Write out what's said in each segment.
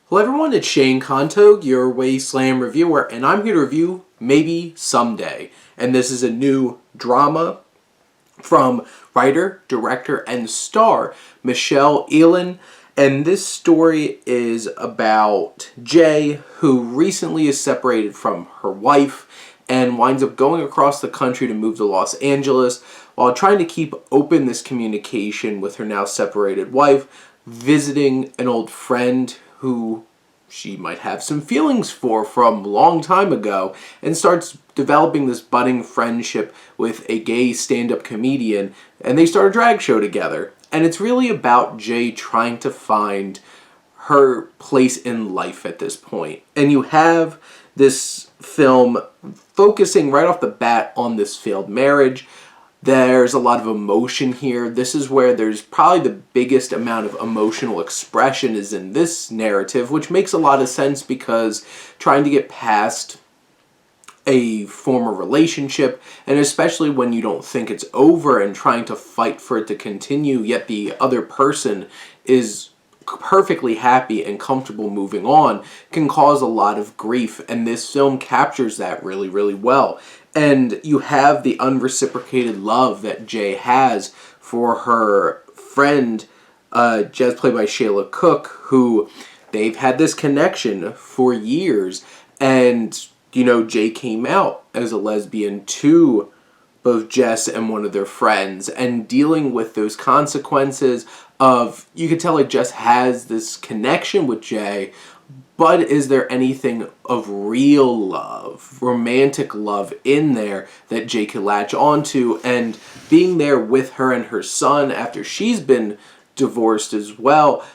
Hello everyone, it's Shane Contog, your Wasteland reviewer, and I'm here to review Maybe Someday. And this is a new drama from writer, director, and star Michelle Ehlen. And this story is about Jay, who recently is separated from her wife and winds up going across the country to move to Los Angeles while trying to keep open this communication with her now separated wife, visiting an old friend who she might have some feelings for from a long time ago, and starts developing this budding friendship with a gay stand-up comedian, and they start a drag show together. And it's really about Jay trying to find her place in life at this point. And you have this film focusing right off the bat on this failed marriage. There's a lot of emotion here. This is where there's probably the biggest amount of emotional expression is in this narrative, which makes a lot of sense because trying to get past a former relationship, and especially when you don't think it's over and trying to fight for it to continue, yet the other person is perfectly happy and comfortable moving on, can cause a lot of grief, and this film captures that really, really well. And you have the unreciprocated love that Jay has for her friend, Jez, played by Shaela Cook, who they've had this connection for years. And, you know, Jay came out as a lesbian to both Jess and one of their friends, and dealing with those consequences of, you could tell like Jess has this connection with Jay, but is there anything of real love, romantic love in there that Jay could latch onto? And being there with her and her son after she's been divorced as well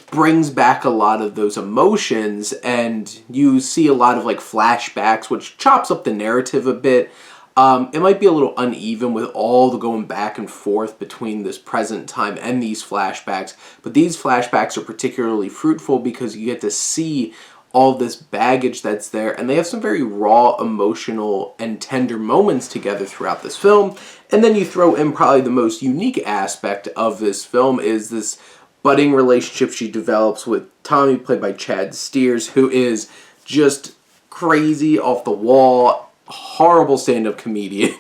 brings back a lot of those emotions, and you see a lot of like flashbacks, which chops up the narrative a bit. It might be a little uneven with all the going back and forth between this present time and these flashbacks, but these flashbacks are particularly fruitful because you get to see all this baggage that's there, and they have some very raw, emotional, and tender moments together throughout this film. And then you throw in probably the most unique aspect of this film is this budding relationship she develops with Tommy, played by Chad Steers, who is just crazy, off the wall, horrible stand-up comedian.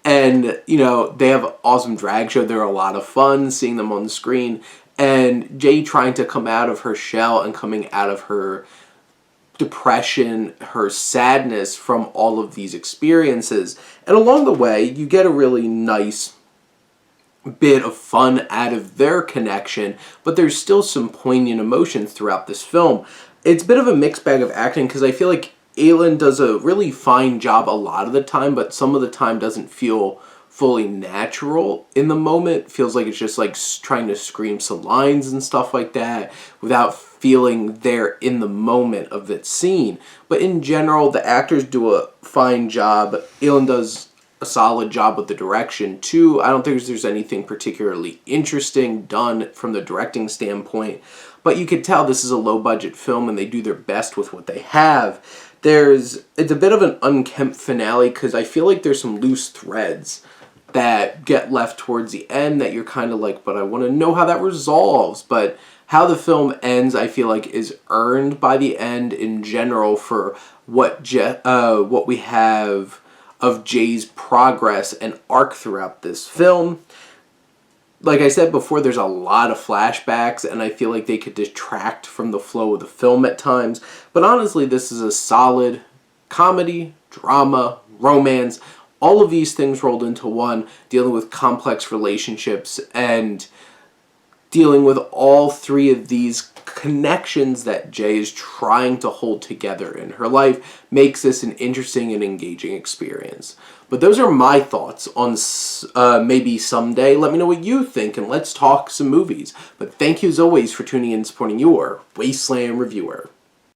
And, you know, they have an awesome drag show. They're a lot of fun seeing them on the screen. And Jay trying to come out of her shell and coming out of her depression, her sadness from all of these experiences. And along the way, you get a really nice bit of fun out of their connection, but there's still some poignant emotions throughout this film. It's a bit of a mixed bag of acting because I feel like Ehlen does a really fine job a lot of the time, but some of the time doesn't feel fully natural in the moment. Feels like it's just like trying to scream some lines and stuff like that without feeling there in the moment of that scene. But in general, the actors do a fine job. Ehlen does a solid job with the direction too. I don't think there's anything particularly interesting done from the directing standpoint, but you could tell this is a low budget film and they do their best with what they have. It's a bit of an unkempt finale because I feel like there's some loose threads that get left towards the end that you're kind of like, but I want to know how that resolves. But how the film ends, I feel like, is earned by the end in general for what we have of Jay's progress and arc throughout this film. Like I said before, there's a lot of flashbacks, and I feel like they could detract from the flow of the film at times. But honestly, this is a solid comedy, drama, romance, all of these things rolled into one, dealing with complex relationships and dealing with all three of these connections that Jay is trying to hold together in her life makes this an interesting and engaging experience. But those are my thoughts on Maybe Someday. Let me know what you think, and let's talk some movies. But thank you as always for tuning in and supporting your Wasteland reviewer.